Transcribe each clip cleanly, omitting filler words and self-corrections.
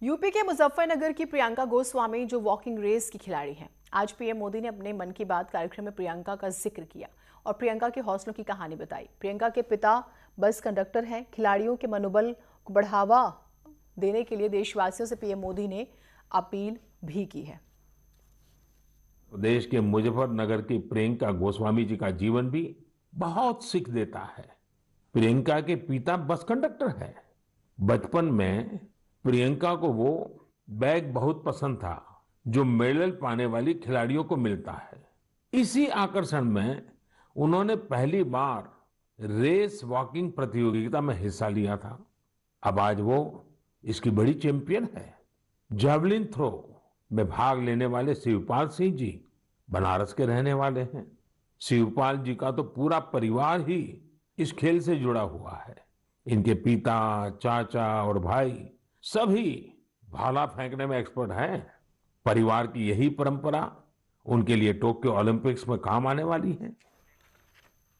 UP के मुजफ्फरनगर की प्रियंका गोस्वामी जो वॉकिंग रेस की खिलाड़ी हैं, आज पीएम मोदी ने अपने मन की बात कार्यक्रम में प्रियंका का जिक्र किया और प्रियंका के हौसलों की कहानी बताई। प्रियंका के पिता बस कंडक्टर हैं। खिलाड़ियों के मनोबल को बढ़ावा देने के लिए देशवासियों से पीएम मोदी ने अपील भी की है। देश के मुजफ्फरनगर की प्रियंका गोस्वामी जी का जीवन भी बहुत सीख देता है। प्रियंका के पिता बस कंडक्टर है। बचपन में प्रियंका को वो बैग बहुत पसंद था जो मेडल पाने वाली खिलाड़ियों को मिलता है। इसी आकर्षण में उन्होंने पहली बार रेस वॉकिंग प्रतियोगिता में हिस्सा लिया था। अब आज वो इसकी बड़ी चैंपियन है। जैवलिन थ्रो में भाग लेने वाले शिवपाल सिंह जी बनारस के रहने वाले हैं। शिवपाल जी का तो पूरा परिवार ही इस खेल से जुड़ा हुआ है। इनके पिता, चाचा और भाई सभी भाला फेंकने में एक्सपर्ट हैं। परिवार की यही परंपरा उनके लिए टोक्यो ओलंपिक्स में काम आने वाली है।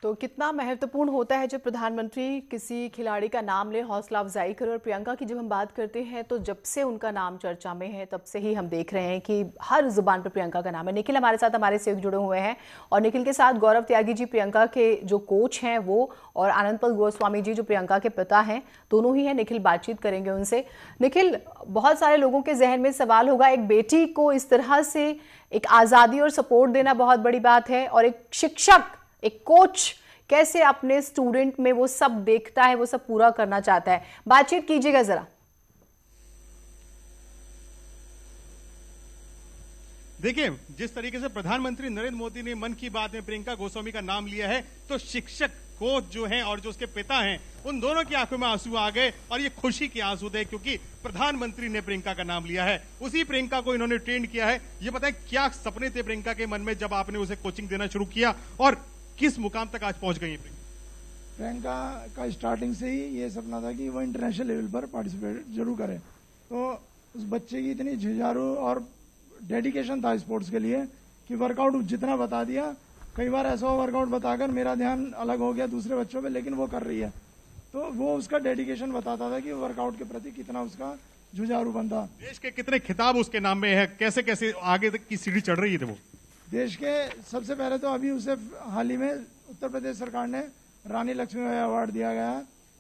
तो कितना महत्वपूर्ण होता है जब प्रधानमंत्री किसी खिलाड़ी का नाम ले, हौसला अफजाई करे। और प्रियंका की जब हम बात करते हैं तो जब से उनका नाम चर्चा में है तब से ही हम देख रहे हैं कि हर जुबान पर प्रियंका का नाम है। निखिल हमारे साथ हमारे सहयोगी जुड़े हुए हैं और निखिल के साथ गौरव त्यागी जी प्रियंका के जो कोच हैं वो, और आनंदपाल गोस्वामी जी जो प्रियंका के पिता हैं, दोनों ही हैं। निखिल बातचीत करेंगे उनसे। निखिल, बहुत सारे लोगों के जहन में सवाल होगा, एक बेटी को इस तरह से एक आज़ादी और सपोर्ट देना बहुत बड़ी बात है, और एक शिक्षक, एक कोच कैसे अपने स्टूडेंट में वो सब देखता है, वो सब पूरा करना चाहता है। बातचीत कीजिएगा जरा। देखिए, जिस तरीके से प्रधानमंत्री नरेंद्र मोदी ने मन की बात में प्रियंका गोस्वामी का नाम लिया है, तो शिक्षक, कोच जो हैं और जो उसके पिता हैं, उन दोनों की आंखों में आंसू आ गए और ये खुशी के आंसू थे, क्योंकि प्रधानमंत्री ने प्रियंका का नाम लिया है। उसी प्रियंका को इन्होंने ट्रेन किया है। ये बताएं, क्या सपने थे प्रियंका के मन में जब आपने उसे कोचिंग देना शुरू किया, और किस मुकाम तक आज पहुंच गई है प्रियंका का? स्टार्टिंग से ही ये सपना था कि वो इंटरनेशनल लेवल पर पार्टिसिपेट जरूर करे। तो उस बच्चे की इतनी जुझारू और डेडिकेशन था स्पोर्ट्स के लिए कि वर्कआउट जितना बता दिया, कई बार ऐसा वर्कआउट बताकर मेरा ध्यान अलग हो गया दूसरे बच्चों पे, लेकिन वो कर रही है। तो वो उसका डेडिकेशन बताता था कि वर्कआउट के प्रति कितना उसका जुझारू बंदा। देश के कितने खिताब उसके नाम में है, कैसे कैसे आगे तक की सीढ़ी चढ़ रही है वो? देश के सबसे पहले तो अभी उसे हाल ही में उत्तर प्रदेश सरकार ने रानी लक्ष्मीबाई अवार्ड दिया गया।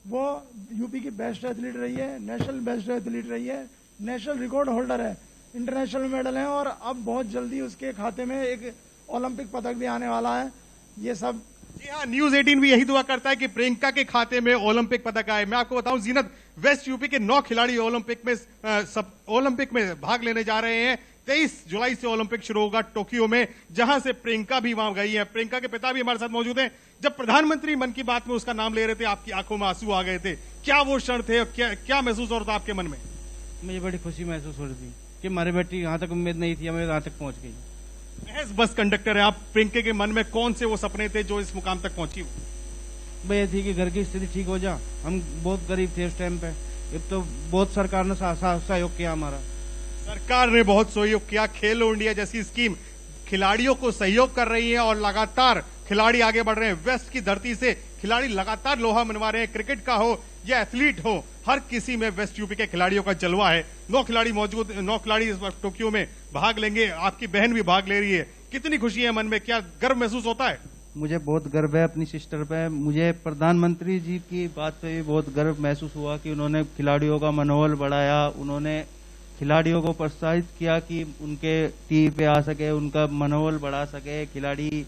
वो यूपी की बेस्ट एथलीट रही है, नेशनल बेस्ट एथलीट रही है, नेशनल रिकॉर्ड होल्डर है, इंटरनेशनल मेडल है, और अब बहुत जल्दी उसके खाते में एक ओलंपिक पदक भी आने वाला है। ये सब, जी हाँ, न्यूज 18 भी यही दुआ करता है कि प्रियंका के खाते में ओलंपिक पदक आए। मैं आपको बताऊं जीनत, वेस्ट यूपी के 9 खिलाड़ी ओलंपिक में भाग लेने जा रहे हैं। 23 जुलाई से ओलंपिक शुरू होगा टोक्यो में, जहां से प्रियंका भी वहां गई है। प्रियंका के पिता भी हमारे साथ मौजूद हैं। जब प्रधानमंत्री मन की बात में उसका नाम ले रहे थे, आपकी आंखों में आंसू आ गए थे। क्या वो क्षण थे और क्या महसूस हो रहा था आपके मन में? मुझे बड़ी खुशी महसूस हो रही थी कि हमारी बेटी यहाँ तक उम्मीद नहीं थी, हमें यहाँ तक पहुंच गई। महज बस कंडक्टर है आप, प्रियंका के मन में कौन से वो सपने थे जो इस मुकाम तक पहुंची? भैया थी कि घर की स्थिति ठीक हो जा। हम बहुत गरीब थे उस टाइम पे। अब तो बहुत सरकार ने सहयोग किया हमारा। सरकार ने बहुत सहयोग किया। खेलो इंडिया जैसी स्कीम खिलाड़ियों को सहयोग कर रही है और लगातार खिलाड़ी आगे बढ़ रहे हैं। वेस्ट की धरती से खिलाड़ी लगातार लोहा मनवा रहे हैं। क्रिकेट का हो या एथलीट हो, हर किसी में वेस्ट यूपी के खिलाड़ियों का जलवा है। 9 खिलाड़ी मौजूद, 9 खिलाड़ी इस वक्त टोक्यो में भाग लेंगे। आपकी बहन भी भाग ले रही है। कितनी खुशी है मन में, क्या गर्व महसूस होता है? मुझे बहुत गर्व है अपनी सिस्टर पे। मुझे प्रधानमंत्री जी की बात पे भी बहुत गर्व महसूस हुआ कि उन्होंने खिलाड़ियों का मनोबल बढ़ाया, उन्होंने खिलाड़ियों को प्रोत्साहित किया कि उनके टीवी पे आ सके, उनका मनोबल बढ़ा सके, खिलाड़ी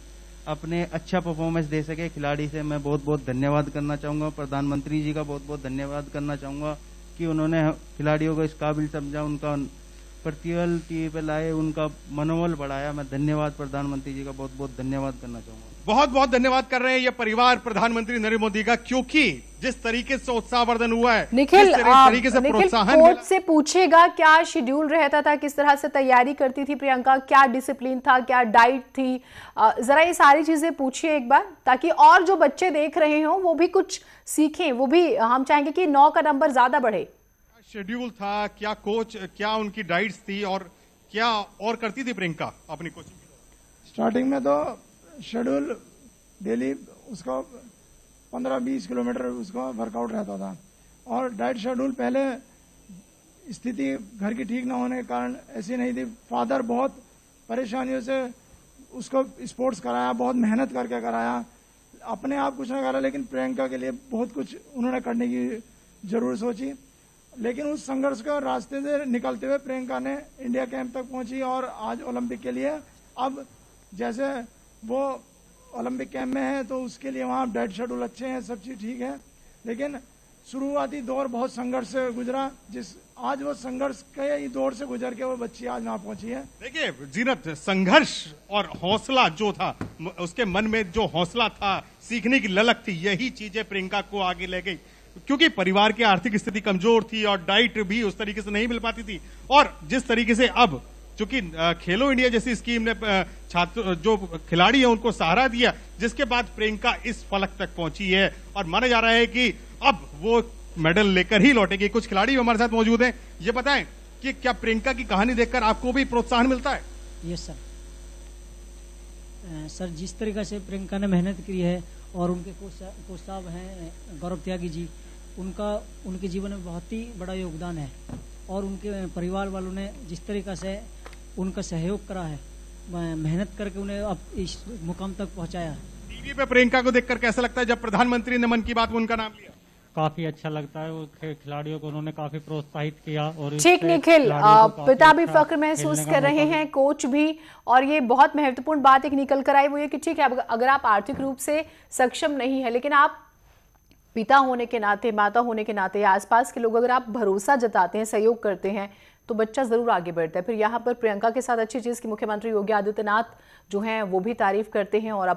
अपने अच्छा परफॉर्मेंस दे सके। खिलाड़ी से मैं बहुत बहुत धन्यवाद करना चाहूँगा। प्रधानमंत्री जी का बहुत बहुत धन्यवाद करना चाहूँगा कि उन्होंने खिलाड़ियों को इस काबिल समझा, उनका प्रतिबल टीवी पे लाए, उनका मनोबल बढ़ाया। मैं धन्यवाद प्रधानमंत्री जी का बहुत बहुत धन्यवाद करना चाहूँगा। बहुत बहुत धन्यवाद कर रहे हैं ये परिवार प्रधानमंत्री नरेंद्र मोदी का, क्योंकि जिस तरीके से उत्साहवर्धन हुआ है, निखिल, तरीके से प्रोत्साहन कोच से पूछेगा क्या शेड्यूल रहता था, किस तरह से तैयारी करती थी प्रियंका, क्या डिसिप्लिन था, क्या डाइट थी, जरा ये सारी चीजें पूछिए एक बार, ताकि और जो बच्चे देख रहे हो वो भी कुछ सीखें। वो भी हम चाहेंगे कि 9 का नंबर ज्यादा बढ़े। शेड्यूल था, क्या कोच, क्या उनकी डाइट्स थी, और क्या और करती थी प्रियंका अपनी कोचिंग? स्टार्टिंग में तो शेड्यूल डेली उसका 15-20 किलोमीटर उसका वर्कआउट रहता था, और डाइट शेड्यूल पहले स्थिति घर की ठीक ना होने के कारण ऐसी नहीं थी। फादर बहुत परेशानियों से उसको स्पोर्ट्स कराया, बहुत मेहनत करके कराया, अपने आप कुछ ना करा, लेकिन प्रियंका के लिए बहुत कुछ उन्होंने करने की जरूर सोची। लेकिन उस संघर्ष के रास्ते से निकलते हुए प्रियंका ने इंडिया कैंप तक पहुंची और आज ओलंपिक के लिए, अब जैसे वो ओलंपिक कैंप में है तो उसके लिए वहाँ डेड शेड्यूल अच्छे हैं, सब चीज़ ठीक है, लेकिन शुरुआती दौर बहुत संघर्ष से गुजरा, आज वो संघर्ष के दौर से गुजर के वो बच्ची आज वहां पहुंची है। देखिए जीनत, संघर्ष और हौसला जो था, उसके मन में जो हौसला था, सीखने की ललक थी, यही चीजें प्रियंका को आगे ले गई। क्योंकि परिवार की आर्थिक स्थिति कमजोर थी और डाइट भी उस तरीके से नहीं मिल पाती थी, और जिस तरीके से अब चूंकि खेलो इंडिया जैसी स्कीम ने छात्र जो खिलाड़ी है उनको सहारा दिया, जिसके बाद प्रियंका इस फलक तक पहुंची है और माना जा रहा है कि अब वो मेडल लेकर ही लौटेगी। कुछ खिलाड़ी हमारे साथ मौजूद हैं, ये बताएं कि क्या प्रियंका की कहानी देखकर आपको भी प्रोत्साहन मिलता है? यस सर, जिस तरीके से प्रियंका ने मेहनत की है और उनके कोच साहब हैं गौरव त्यागी जी, उनके जीवन में बहुत ही बड़ा योगदान है, और उनके परिवार वालों ने जिस तरीके से उनका सहयोग करा है, मेहनत करके उन्हें अब इस मुकाम तक पहुंचाया। टीवी पे प्रियंका को देखकर कैसा लगता है? जब प्रधानमंत्री ने मन की बात में उनका नाम लिया, काफी अच्छा लगता है। वो खिलाड़ियों को उन्होंने काफी प्रोत्साहित किया। और ठीक निखिल, पिता भी फक्र महसूस कर रहे हैं, कोच भी, और ये बहुत महत्वपूर्ण बात एक निकल कर आई, वो ये कि ठीक है अगर आप आर्थिक रूप से सक्षम नहीं है, लेकिन आप पिता होने के नाते, माता होने के नाते, आसपास के लोग अगर आप भरोसा जताते हैं, सहयोग करते हैं, तो बच्चा जरूर आगे बढ़ता है। फिर यहाँ पर प्रियंका के साथ अच्छी चीज की मुख्यमंत्री योगी आदित्यनाथ जो हैं वो भी तारीफ करते हैं और